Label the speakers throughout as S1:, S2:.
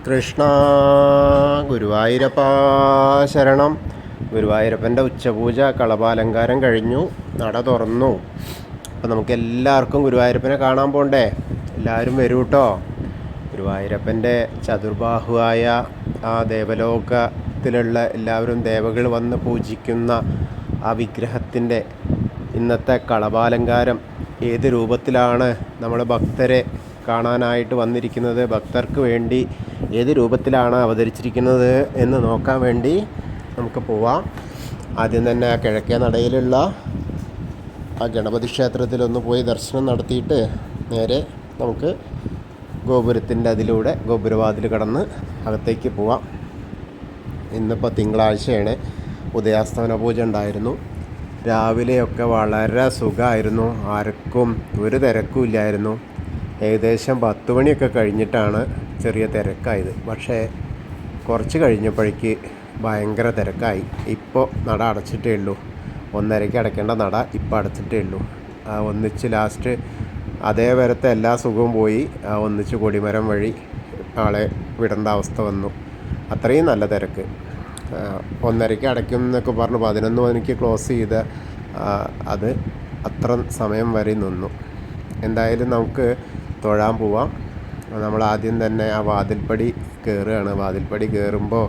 S1: കൃഷ്ണ ഗുരുവായൂരപ്പ ശരണം. ഗുരുവായൂരപ്പൻ്റെ ഉച്ചപൂജ കളഭാലങ്കാരം കഴിഞ്ഞു, നട തുറന്നു. അപ്പോൾ നമുക്ക് എല്ലാവർക്കും ഗുരുവായൂരപ്പനെ കാണാൻ പോകണ്ടേ? എല്ലാവരും വരൂ കേട്ടോ. ഗുരുവായൂരപ്പൻ്റെ ചതുർബാഹുവായ ആ ദേവലോകത്തിലുള്ള എല്ലാവരും ദേവകൾ വന്ന് പൂജിക്കുന്ന ആ വിഗ്രഹത്തിൻ്റെ ഇന്നത്തെ കളഭാലങ്കാരം ഏത് രൂപത്തിലാണ് നമ്മൾ ഭക്തരെ കാണാനായിട്ട് വന്നിരിക്കുന്നത്, ഭക്തർക്ക് വേണ്ടി ഏത് രൂപത്തിലാണ് അവതരിച്ചിരിക്കുന്നത് എന്ന് നോക്കാൻ വേണ്ടി നമുക്ക് പോവാം. ആദ്യം തന്നെ ആ കിഴക്കേ നടയിലുള്ള ആ ഗണപതി ക്ഷേത്രത്തിലൊന്ന് പോയി ദർശനം നടത്തിയിട്ട് നേരെ നമുക്ക് ഗോപുരത്തിൻ്റെ അതിലൂടെ ഗോപുരവാതിൽ കടന്ന് അകത്തേക്ക് പോവാം. ഇന്നിപ്പോൾ തിങ്കളാഴ്ചയാണ്, ഉദയാസ്തമന പൂജ ഉണ്ടായിരുന്നു. രാവിലെയൊക്കെ വളരെ സുഖമായിരുന്നു, ആർക്കും ഒരു തിരക്കും ഇല്ലായിരുന്നു. ഏകദേശം 10 മണിയൊക്കെ കഴിഞ്ഞിട്ടാണ് ചെറിയ തിരക്കായത്. പക്ഷേ കുറച്ച് കഴിഞ്ഞപ്പോഴേക്ക് ഭയങ്കര തിരക്കായി. ഇപ്പോൾ നട അടച്ചിട്ടേ ഉള്ളൂ. 1:30-ക്ക് അടയ്ക്കേണ്ട നട ഇപ്പോൾ അടച്ചിട്ടേ ഉള്ളൂ. ഒന്നിച്ച് ലാസ്റ്റ് അതേവരത്തെ എല്ലാ സുഖവും പോയി. ഒന്നിച്ച് കൊടിമരം വഴി ആളെ വിടേണ്ട അവസ്ഥ വന്നു. അത്രയും നല്ല തിരക്ക്. 1:30-ക്ക് അടയ്ക്കും എന്നൊക്കെ പറഞ്ഞു 11 മണിക്ക് ക്ലോസ് ചെയ്ത് അത് അത്ര സമയം വരെ നിന്നു. എന്തായാലും നമുക്ക് തൊഴാൻ പോവാം. നമ്മൾ ആദ്യം തന്നെ ആ വാതിൽപ്പടി കയറുകയാണ്. വാതിൽപ്പടി കയറുമ്പോൾ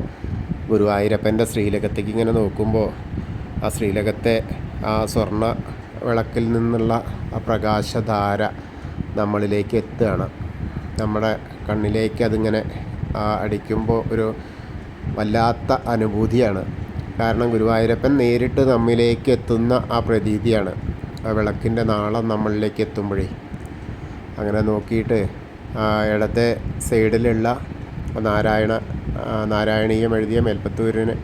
S1: ഗുരുവായൂരപ്പൻ്റെ ശ്രീലകത്തേക്ക് ഇങ്ങനെ നോക്കുമ്പോൾ ആ ശ്രീലകത്തെ ആ സ്വർണ്ണ വിളക്കിൽ നിന്നുള്ള ആ പ്രകാശധാര നമ്മളിലേക്ക് എത്തുകയാണ്. നമ്മുടെ കണ്ണിലേക്ക് അതിങ്ങനെ അടിക്കുമ്പോൾ ഒരു വല്ലാത്ത അനുഭൂതിയാണ്. കാരണം ഗുരുവായൂരപ്പൻ നേരിട്ട് നമ്മിലേക്ക് എത്തുന്ന ആ പ്രതീതിയാണ് ആ വിളക്കിൻ്റെ നാളം നമ്മളിലേക്ക് എത്തുമ്പോഴേ. അങ്ങനെ നോക്കിയിട്ട് ഇടത്തെ സൈഡിലുള്ള നാരായണീയം എഴുതിയ മേൽപ്പത്തൂരിനെ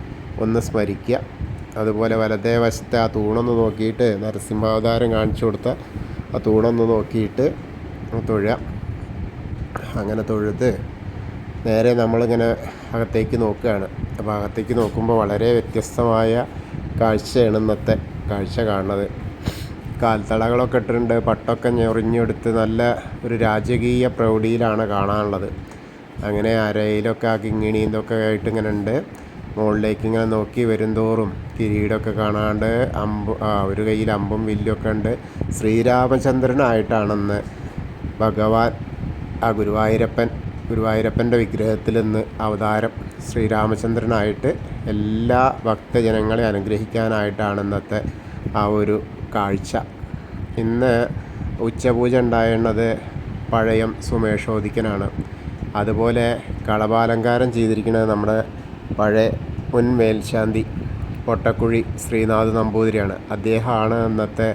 S1: ഒന്ന് സ്മരിക്കുക. അതുപോലെ വലതേ വശത്തെ ആ തൂണൊന്ന് നോക്കിയിട്ട് നരസിംഹാവതാരം കാണിച്ചു കൊടുത്ത ആ തൂണൊന്ന് നോക്കിയിട്ട് തൊഴുക. അങ്ങനെ തൊഴുത് നേരെ നമ്മളിങ്ങനെ അകത്തേക്ക് നോക്കുകയാണ്. അപ്പോൾ അകത്തേക്ക് നോക്കുമ്പോൾ വളരെ വ്യത്യസ്തമായ കാഴ്ചയാണ് ഇന്നത്തെ കാഴ്ച കാണുന്നത്. കാൽത്തളകളൊക്കെ ഇട്ടിട്ടുണ്ട്, പട്ടൊക്കെ ഞൊറിഞ്ഞെടുത്ത് നല്ല ഒരു രാജകീയ പ്രൗഢിയിലാണ് കാണാനുള്ളത്. അങ്ങനെ അരയിലൊക്കെ ആ കിങ്ങിണി ഇതൊക്കെ ആയിട്ട് ഇങ്ങനെ ഉണ്ട്. മുകളിലേക്ക് ഇങ്ങനെ നോക്കി വരുംതോറും കിരീടമൊക്കെ കാണാണ്ട് ഒരു കയ്യിൽ അമ്പും വില്ലൊക്കെ ഉണ്ട്. ശ്രീരാമചന്ദ്രനായിട്ടാണെന്ന് ഭഗവാൻ ആ ഗുരുവായൂരപ്പൻ്റെ വിഗ്രഹത്തിൽ നിന്ന് അവതാരം ശ്രീരാമചന്ദ്രനായിട്ട് എല്ലാ ഭക്തജനങ്ങളെ അനുഗ്രഹിക്കാനായിട്ടാണ് ഇന്നത്തെ ആ ഒരു കാഴ്ച. ഇന്ന് ഉച്ചപൂജ ഉണ്ടായിരുന്നത് പഴയം സുമേഷോദിക്കനാണ്. അതുപോലെ കളഭാലങ്കാരം ചെയ്തിരിക്കുന്നത് നമ്മുടെ പഴയ മുൻ മേൽശാന്തി പൊട്ടക്കുഴി ശ്രീനാഥ് നമ്പൂതിരിയാണ്. അദ്ദേഹമാണ് ഇന്നത്തെ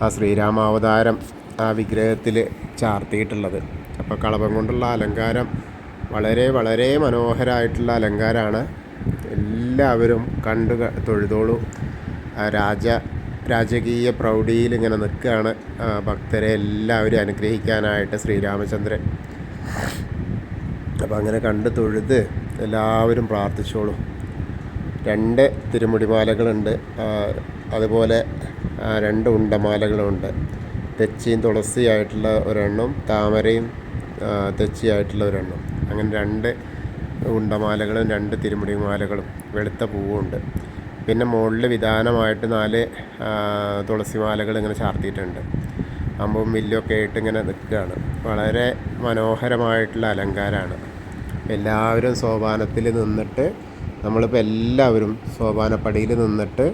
S1: ആ ശ്രീരാമാവതാരം ആ വിഗ്രഹത്തിൽ ചാർത്തിയിട്ടുള്ളത്. അപ്പോൾ കളഭം കൊണ്ടുള്ള അലങ്കാരം വളരെ വളരെ മനോഹരമായിട്ടുള്ള അലങ്കാരമാണ്. എല്ലാവരും കണ്ടു തൊഴുതോളൂ. രാജകീയ പ്രൗഢിയിൽ ഇങ്ങനെ നിൽക്കുകയാണ് ഭക്തരെ എല്ലാവരും അനുഗ്രഹിക്കാനായിട്ട് ശ്രീരാമചന്ദ്രൻ. അപ്പോൾ അങ്ങനെ കണ്ട് തൊഴുത് എല്ലാവരും പ്രാർത്ഥിച്ചോളൂ. 2 തിരുമുടിമാലകളുണ്ട്, അതുപോലെ 2 ഉണ്ടമാലകളുമുണ്ട്. തെച്ചിയും തുളസിയായിട്ടുള്ള ഒരെണ്ണം, താമരയും തെച്ചിയായിട്ടുള്ള ഒരെണ്ണം. അങ്ങനെ 2 ഉണ്ടമാലകളും 2 തിരുമുടിമാലകളും വെളുത്ത പൂവുണ്ട്. പിന്നെ മുകളിൽ വിധാനമായിട്ട് 4 തുളസിമാലകൾ ഇങ്ങനെ ചാർത്തിയിട്ടുണ്ട്. അമ്പും വില്ലൊക്കെ ആയിട്ട് ഇങ്ങനെ നിൽക്കുകയാണ്. വളരെ മനോഹരമായിട്ടുള്ള അലങ്കാരമാണ്. എല്ലാവരും സോപാനത്തിൽ നിന്നിട്ട് നമ്മളിപ്പോൾ എല്ലാവരും സോപാനപ്പടിയിൽ നിന്നിട്ട്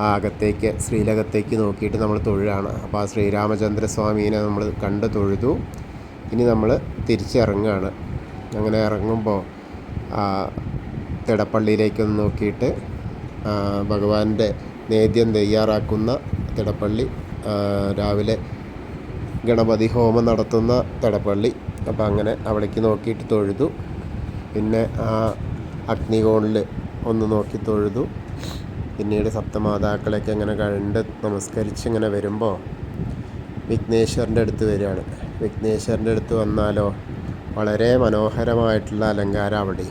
S1: അകത്തേക്ക് ശ്രീലകത്തേക്ക് നോക്കിയിട്ട് നമ്മൾ തൊഴുകയാണ്. അപ്പോൾ ആ ശ്രീരാമചന്ദ്ര സ്വാമീനെ നമ്മൾ കണ്ട് തൊഴുതു. ഇനി നമ്മൾ തിരിച്ചിറങ്ങുകയാണ്. അങ്ങനെ ഇറങ്ങുമ്പോൾ തിടപ്പള്ളിയിലേക്കൊന്ന് നോക്കിയിട്ട് ഭഗവാന്റെ നേദ്യം തയ്യാറാക്കുന്ന തിടപ്പള്ളി, രാവിലെ ഗണപതി ഹോമം നടത്തുന്ന തിടപ്പള്ളി. അപ്പോൾ അങ്ങനെ അവിടേക്ക് നോക്കിയിട്ട് തൊഴുതു. പിന്നെ ആ അഗ്നികോണിൽ ഒന്ന് നോക്കി തൊഴുതു. പിന്നീട് സപ്തമാതാക്കളെയൊക്കെ ഇങ്ങനെ കണ്ട് നമസ്കരിച്ച് ഇങ്ങനെ വരുമ്പോൾ വിഘ്നേശ്വരൻ്റെ അടുത്ത് വരികയാണ്. വിഘ്നേശ്വരൻ്റെ അടുത്ത് വന്നാലോ വളരെ മനോഹരമായിട്ടുള്ള അലങ്കാരം അവിടെ.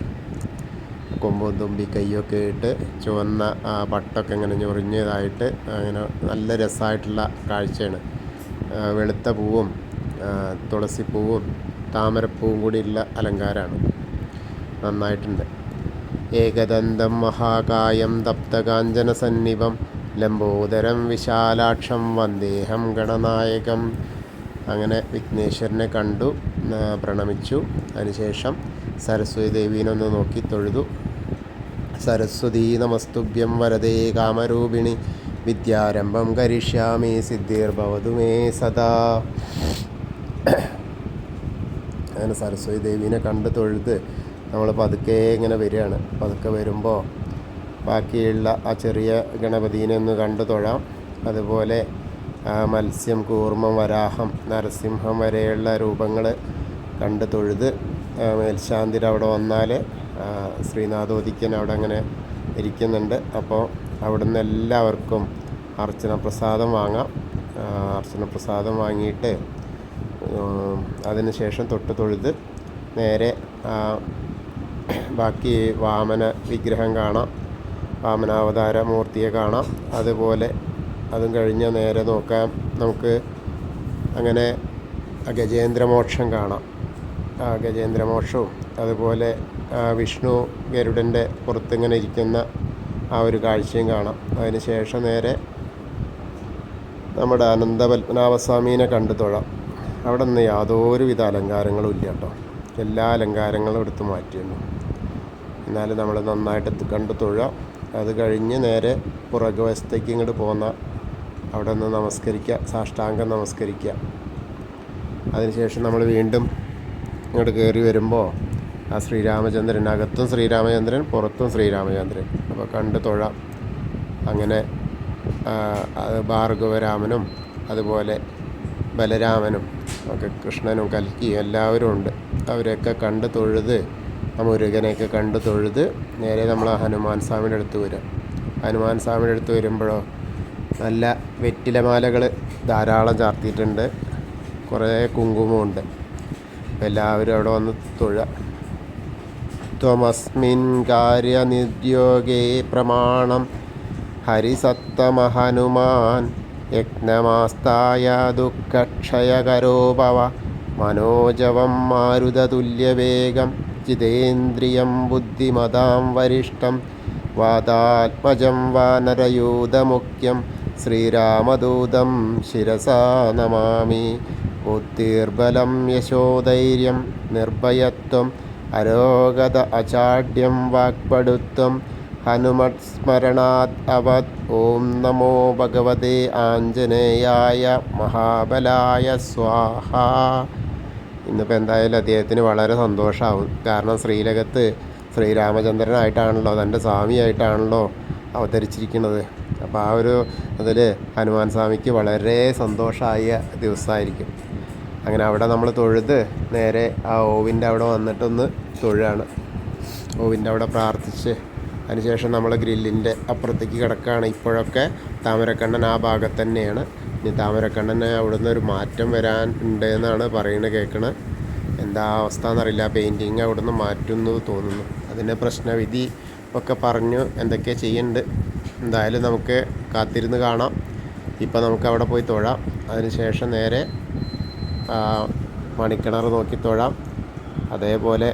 S1: കൊമ്പും തുമ്പി കയ്യൊക്കെ ഇട്ട് ചുവന്ന പട്ടൊക്കെ ഇങ്ങനെ ഞൊറിഞ്ഞതായിട്ട് അങ്ങനെ നല്ല രസമായിട്ടുള്ള കാഴ്ചയാണ്. വെളുത്ത പൂവും തുളസിപ്പൂവും താമരപ്പൂവും കൂടിയുള്ള അലങ്കാരമാണ്. നന്നായിട്ടുണ്ട്. ഏകദന്തം മഹാകായം തപ്തകാഞ്ചനസന്നിഭം ലംബോദരം വിശാലാക്ഷം വന്ദേഹം ഗണനായകം. അങ്ങനെ വിഘ്നേശ്വരനെ കണ്ടു, പ്രണമിച്ചു. അതിനുശേഷം സരസ്വതി ദേവീനൊന്ന് നോക്കി തൊഴുതു. സരസ്വതീ നമസ്തുഭ്യം വരദേ കാമരൂപിണി വിദ്യാരംഭം കരിഷ്യാമി സിദ്ധിർഭവതു മേ സദാ. അങ്ങനെ സരസ്വതി ദേവീനെ കണ്ട് തൊഴുത് നമ്മൾ പതുക്കെ ഇങ്ങനെ വരികയാണ്. പതുക്കെ വരുമ്പോൾ ബാക്കിയുള്ള ആ ചെറിയ ഗണപതിനെ ഒന്ന് കണ്ടു തൊഴാം. അതുപോലെ മത്സ്യം, കൂർമ്മം, വരാഹം, നരസിംഹം വരെയുള്ള രൂപങ്ങൾ കണ്ട് തൊഴുത് മേൽശാന്തിയുടെ അവിടെ വന്നാൽ ശ്രീനാഥോദിക്കൻ അവിടെ അങ്ങനെ ഇരിക്കുന്നുണ്ട്. അപ്പോൾ അവിടുന്ന് എല്ലാവർക്കും അർച്ചന പ്രസാദം വാങ്ങാം. അർച്ചന പ്രസാദം വാങ്ങിയിട്ട് അതിന് ശേഷം തൊട്ട് തൊഴുത് നേരെ ബാക്കി വാമന വിഗ്രഹം കാണാം, വാമനാവതാര മൂർത്തിയെ കാണാം. അതുപോലെ അതും കഴിഞ്ഞ് നേരെ നോക്കാം നമുക്ക് അങ്ങനെ ഗജേന്ദ്രമോക്ഷം കാണാം. ഗജേന്ദ്രമോക്ഷവും അതുപോലെ വിഷ്ണു ഗരുഡൻ്റെ പുറത്തിങ്ങനെ ഇരിക്കുന്ന ആ ഒരു കാഴ്ചയും കാണാം. അതിന് ശേഷം നേരെ നമ്മുടെ അനന്തപത്മനാഭസ്വാമീനെ കണ്ടു തൊഴാം. അവിടെ നിന്ന് യാതൊരുവിധ അലങ്കാരങ്ങളും ഇല്ല കേട്ടോ. എല്ലാ അലങ്കാരങ്ങളും എടുത്ത് മാറ്റിയിരുന്നു. എന്നാലും നമ്മൾ നന്നായിട്ട് കണ്ടു തൊഴാം. അത് കഴിഞ്ഞ് നേരെ പുറകുവശത്തേക്ക് ഇങ്ങോട്ട് പോന്ന അവിടെ നിന്ന് നമസ്കരിക്കുക, സാഷ്ടാംഗം നമസ്കരിക്കുക. അതിനുശേഷം നമ്മൾ വീണ്ടും ഇങ്ങോട്ട് കയറി വരുമ്പോൾ ആ ശ്രീരാമചന്ദ്രൻ, അകത്തും ശ്രീരാമചന്ദ്രൻ, പുറത്തും ശ്രീരാമചന്ദ്രൻ. അപ്പോൾ കണ്ട് തൊഴാം. അങ്ങനെ ഭാർഗവരാമനും അതുപോലെ ബലരാമനും ഒക്കെ, കൃഷ്ണനും കൽക്കിയും എല്ലാവരും ഉണ്ട്. അവരെയൊക്കെ കണ്ട് തൊഴുത്, ആ മുരുകനെയൊക്കെ കണ്ട് തൊഴുത് നേരെ നമ്മൾ ഹനുമാൻ സ്വാമിയുടെ അടുത്ത് വരും. ഹനുമാൻ സ്വാമിയുടെ അടുത്ത് വരുമ്പോഴോ നല്ല വെറ്റിലമാലകൾ ധാരാളം ചാർത്തിയിട്ടുണ്ട്, കുറേ കുങ്കുമമുണ്ട്. എല്ലാവരും അവിടെ വന്ന് തൊഴുക. ത്വമസ്മിൻ കാര്യനിദ്യോഗേ പ്രമാണം ഹരിസത്തമഹനുമാൻ യജ്ഞമാസ്തായ ദുഃഖക്ഷയകരോ ഭവ മനോജവം മാരുതതുല്യവേഗം ജിതേന്ദ്രിയം ബുദ്ധിമതാം വരിഷ്ഠം വാതാത്മജം വാനരയൂഥമുഖ്യം ശ്രീരാമദൂതം ശിരസാ നമാമി. ബുദ്ധിർബലം യശോധൈര്യം നിർഭയത്വം അരോഗത അചാഢ്യം വാക്പടുത്വം ഹനുമത്സ്മരണാത് അവത്. ഓം നമോ ഭഗവതേ ആഞ്ജനേയായ മഹാബലായ സ്വാഹ. ഇന്നിപ്പോൾ എന്തായാലും അദ്ദേഹത്തിന് വളരെ സന്തോഷമാവും. കാരണം ശ്രീലകത്ത് ശ്രീരാമചന്ദ്രനായിട്ടാണല്ലോ, തൻ്റെ സ്വാമിയായിട്ടാണല്ലോ അവതരിച്ചിരിക്കുന്നത്. അപ്പോൾ ആ ഒരു അതിൽ ഹനുമാൻ സ്വാമിക്ക് വളരെ സന്തോഷമായ ദിവസമായിരിക്കും. അങ്ങനെ അവിടെ നമ്മൾ തൊഴുത് നേരെ ആ ഓവിൻ്റെ അവിടെ വന്നിട്ടൊന്ന് തൊഴുകയാണ്. ഓവിൻ്റെ അവിടെ പ്രാർത്ഥിച്ച് അതിനുശേഷം നമ്മൾ ഗ്രില്ലിൻ്റെ അപ്പുറത്തേക്ക് കിടക്കുകയാണ്. ഇപ്പോഴൊക്കെ താമരക്കണ്ണൻ ആ ഭാഗത്ത് തന്നെയാണ്. ഇനി താമരക്കണ്ണന് അവിടുന്ന് ഒരു മാറ്റം വരാൻ ഉണ്ട് എന്നാണ് പറയുന്നത്, കേൾക്കണത്. എന്താ അവസ്ഥ എന്നറിയില്ല. പെയിൻറ്റിങ് അവിടുന്ന് മാറ്റുന്നു തോന്നുന്നു. അതിന് പ്രശ്നവിധി ഒക്കെ പറഞ്ഞു എന്തൊക്കെ ചെയ്യുന്നുണ്ട്. എന്തായാലും നമുക്ക് കാത്തിരുന്ന് കാണാം. ഇപ്പം നമുക്ക് അവിടെ പോയി തൊഴാം. അതിനുശേഷം നേരെ മണിക്കിണർ നോക്കി തൊഴാം. അതേപോലെ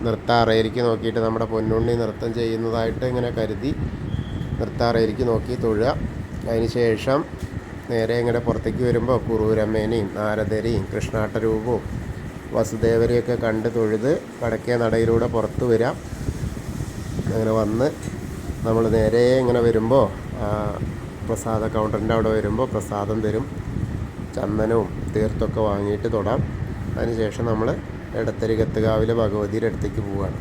S1: നൃത്താറയിലേക്ക് നോക്കിയിട്ട് നമ്മുടെ പൊന്നുണ്ണി നൃത്തം ചെയ്യുന്നതായിട്ട് ഇങ്ങനെ കരുതി നൃത്താറയിലേക്ക് നോക്കി തൊഴുക. അതിന് ശേഷം നേരെ ഇങ്ങനെ പുറത്തേക്ക് വരുമ്പോൾ കുറൂരമ്മേനെയും നാരദരെയും കൃഷ്ണാട്ടരൂപവും വസുദേവരെയൊക്കെ കണ്ട് തൊഴുത് വടക്കേ നടയിലൂടെ പുറത്ത് വരാം. അങ്ങനെ വന്ന് നമ്മൾ നേരെ ഇങ്ങനെ വരുമ്പോൾ പ്രസാദ കൗണ്ടറിൻ്റെ അവിടെ വരുമ്പോൾ പ്രസാദം തരും. ചന്ദനവും തീർത്തൊക്കെ വാങ്ങിയിട്ട് തൊടാം. അതിനുശേഷം നമ്മൾ എടത്തരികത്തുകാവിലെ ഭഗവതിയുടെ അടുത്തേക്ക് പോവുകയാണ്.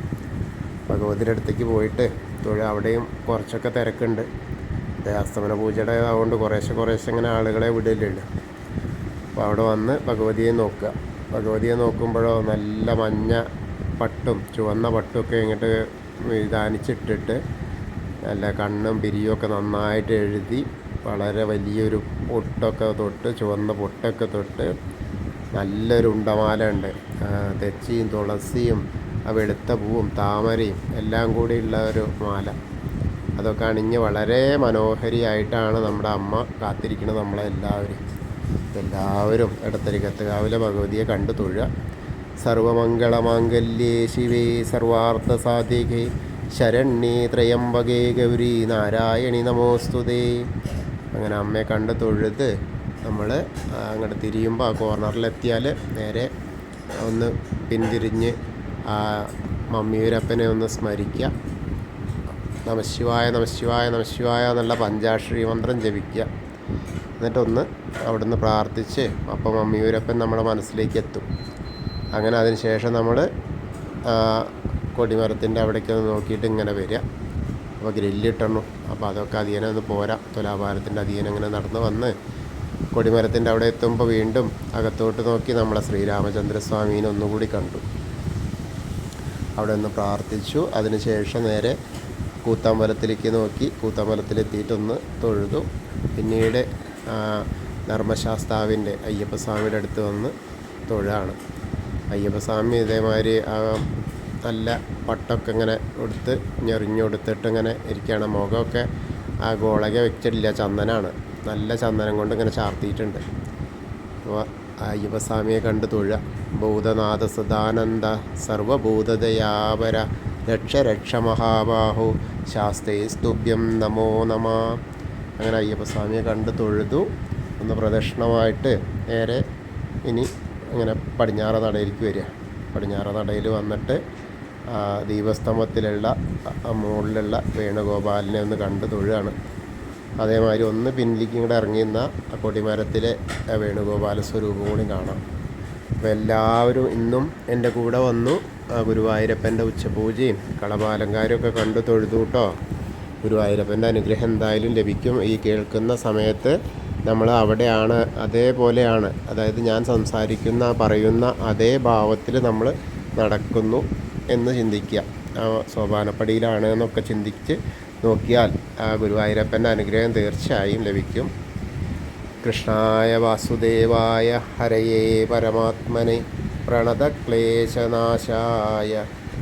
S1: ഭഗവതിയുടെ അടുത്തേക്ക് പോയിട്ട് അവിടെയും കുറച്ചൊക്കെ തിരക്കുണ്ട്. അസ്തമന പൂജയുടെ ആയതുകൊണ്ട് കുറേശ്ശെ ഇങ്ങനെ ആളുകളെ വിടലുണ്ട്. അപ്പോൾ അവിടെ വന്ന് ഭഗവതിയെ നോക്കുക. ഭഗവതിയെ നോക്കുമ്പോഴോ നല്ല മഞ്ഞ പട്ടും ചുവന്ന പട്ടുമൊക്കെ ഇങ്ങോട്ട് വിധാനിച്ചിട്ടിട്ട് നല്ല കണ്ണും പിരിയുമൊക്കെ നന്നായിട്ട് എഴുതി വളരെ വലിയൊരു പൊട്ടൊക്കെ തൊട്ട്, ചുവന്ന പൊട്ടൊക്കെ തൊട്ട് നല്ലൊരു ഉണ്ടമാല ഉണ്ട്. തെച്ചിയും തുളസിയും ആ വെളുത്ത പൂവും താമരയും എല്ലാം കൂടിയുള്ള ഒരു മാല. അതൊക്കെ അണിഞ്ഞ് വളരെ മനോഹരിയായിട്ടാണ് നമ്മുടെ അമ്മ കാത്തിരിക്കുന്നത്. നമ്മളെല്ലാവരും എടത്തരികത്തുകാവിലെ ഭഗവതിയെ കണ്ടു തൊഴുക. സർവമംഗളമാംഗല്യേ ശിവേ സർവാർത്ഥസാധികേ ശരണ്യേ ത്രയംബകേ ഗൗരി നാരായണി നമോസ്തുതേ. അങ്ങനെ അമ്മയെ കണ്ട് തൊഴുത് നമ്മൾ അങ്ങോട്ട് തിരിയുമ്പോൾ ആ കോർണറിലെത്തിയാൽ നേരെ ഒന്ന് പിന്തിരിഞ്ഞ് ആ മമ്മിയൂരപ്പനെ ഒന്ന് സ്മരിക്കുക. നമശിവായ നമശിവായ നമശിവായ എന്നുള്ള പഞ്ചാക്ഷരി മന്ത്രം ജപിക്കുക. എന്നിട്ടൊന്ന് അവിടുന്ന് പ്രാർത്ഥിച്ച് അപ്പം മമ്മിയൂരപ്പൻ നമ്മുടെ മനസ്സിലേക്ക് എത്തും. അങ്ങനെ അതിന് ശേഷം നമ്മൾ കൊടിമരത്തിൻ്റെ അവിടേക്ക് ഒന്ന് നോക്കിയിട്ട് ഇങ്ങനെ വരിക. അപ്പോൾ ഗ്രില്ലിട്ടണു. അപ്പോൾ അതൊക്കെ അധികം ഒന്ന് പോരാ. തുലാഭാരത്തിൻ്റെ അധികം ഇങ്ങനെ നടന്ന് വന്ന് കൊടിമരത്തിൻ്റെ അവിടെ എത്തുമ്പോൾ വീണ്ടും അകത്തോട്ട് നോക്കി നമ്മളെ ശ്രീരാമചന്ദ്രസ്വാമീനെ ഒന്നുകൂടി കണ്ടു. അവിടെ ഒന്ന് പ്രാർത്ഥിച്ചു. അതിന് ശേഷം നേരെ കൂത്തമ്പലത്തിലേക്ക് നോക്കി. കൂത്തമ്പലത്തിലെത്തിയിട്ടൊന്ന് തൊഴുതു. പിന്നീട് ധർമ്മശാസ്താവിൻ്റെ അയ്യപ്പസ്വാമിയുടെ അടുത്ത് വന്ന് തൊഴാണ്. അയ്യപ്പസ്വാമി ഇതേമാതിരി നല്ല പട്ടൊക്കെ ഇങ്ങനെ എടുത്ത് ഞെറിഞ്ഞെടുത്തിട്ട് ഇങ്ങനെ ഇരിക്കുകയാണ്. മുഖമൊക്കെ ആ ഗോളക വെച്ചിട്ടില്ല, ചന്ദനാണ്. നല്ല ചന്ദനം കൊണ്ട് ഇങ്ങനെ ചാർത്തിയിട്ടുണ്ട്. അപ്പോൾ അയ്യപ്പസ്വാമിയെ കണ്ട് തൊഴുക. ഭൂതനാഥ സദാനന്ദ സർവഭൂതദയാപര രക്ഷ രക്ഷ മഹാബാഹു ശാസ്തേ സ്തുഭ്യം നമോ നമ. അങ്ങനെ അയ്യപ്പസ്വാമിയെ കണ്ട് തൊഴുതു. ഒന്ന് പ്രദക്ഷിണമായിട്ട് നേരെ ഇനി അങ്ങനെ പടിഞ്ഞാറ നടയിലേക്ക് വരിക. പടിഞ്ഞാറ നടയിൽ വന്നിട്ട് ദീപസ്തംഭത്തിലുള്ള മുകളിലുള്ള വേണുഗോപാലിനെ ഒന്ന് കണ്ട് തൊഴുകയാണ്. അതേമാതിരി ഒന്ന് പിന്നിലേക്ക് ഇങ്ങോട്ട് ഇറങ്ങിയിരുന്ന ആ കൊടിമരത്തിലെ വേണുഗോപാല സ്വരൂപം കൂടി കാണാം. അപ്പോൾ എല്ലാവരും ഇന്നും എൻ്റെ കൂടെ വന്നു ഗുരുവായൂരപ്പൻ്റെ ഉച്ചപൂജയും കളഭാലങ്കാരവും ഒക്കെ കണ്ടു തൊഴുതു കേട്ടോ. ഗുരുവായൂരപ്പൻ്റെ അനുഗ്രഹം എന്തായാലും ലഭിക്കും. ഈ കേൾക്കുന്ന സമയത്ത് നമ്മൾ അവിടെയാണ്, അതേപോലെയാണ്. അതായത് ഞാൻ സംസാരിക്കുന്ന പറയുന്ന അതേ ഭാവത്തിൽ നമ്മൾ നടക്കുന്നു എന്ന് ചിന്തിക്കുക. സോപാനപ്പടിയിലാണ് എന്നൊക്കെ ചിന്തിച്ച് നോക്കിയാൽ ആ ഗുരുവായൂരപ്പൻ്റെ അനുഗ്രഹം തീർച്ചയായും ലഭിക്കും. കൃഷ്ണായ വാസുദേവായ ഹരയേ പരമാത്മനെ പ്രണതക്ലേശനാശായ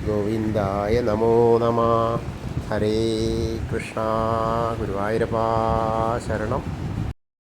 S1: ഗോവിന്ദായ നമോ നമഃ. ഹരേ കൃഷ്ണ. ഗുരുവായൂരപ്പാ ശരണം.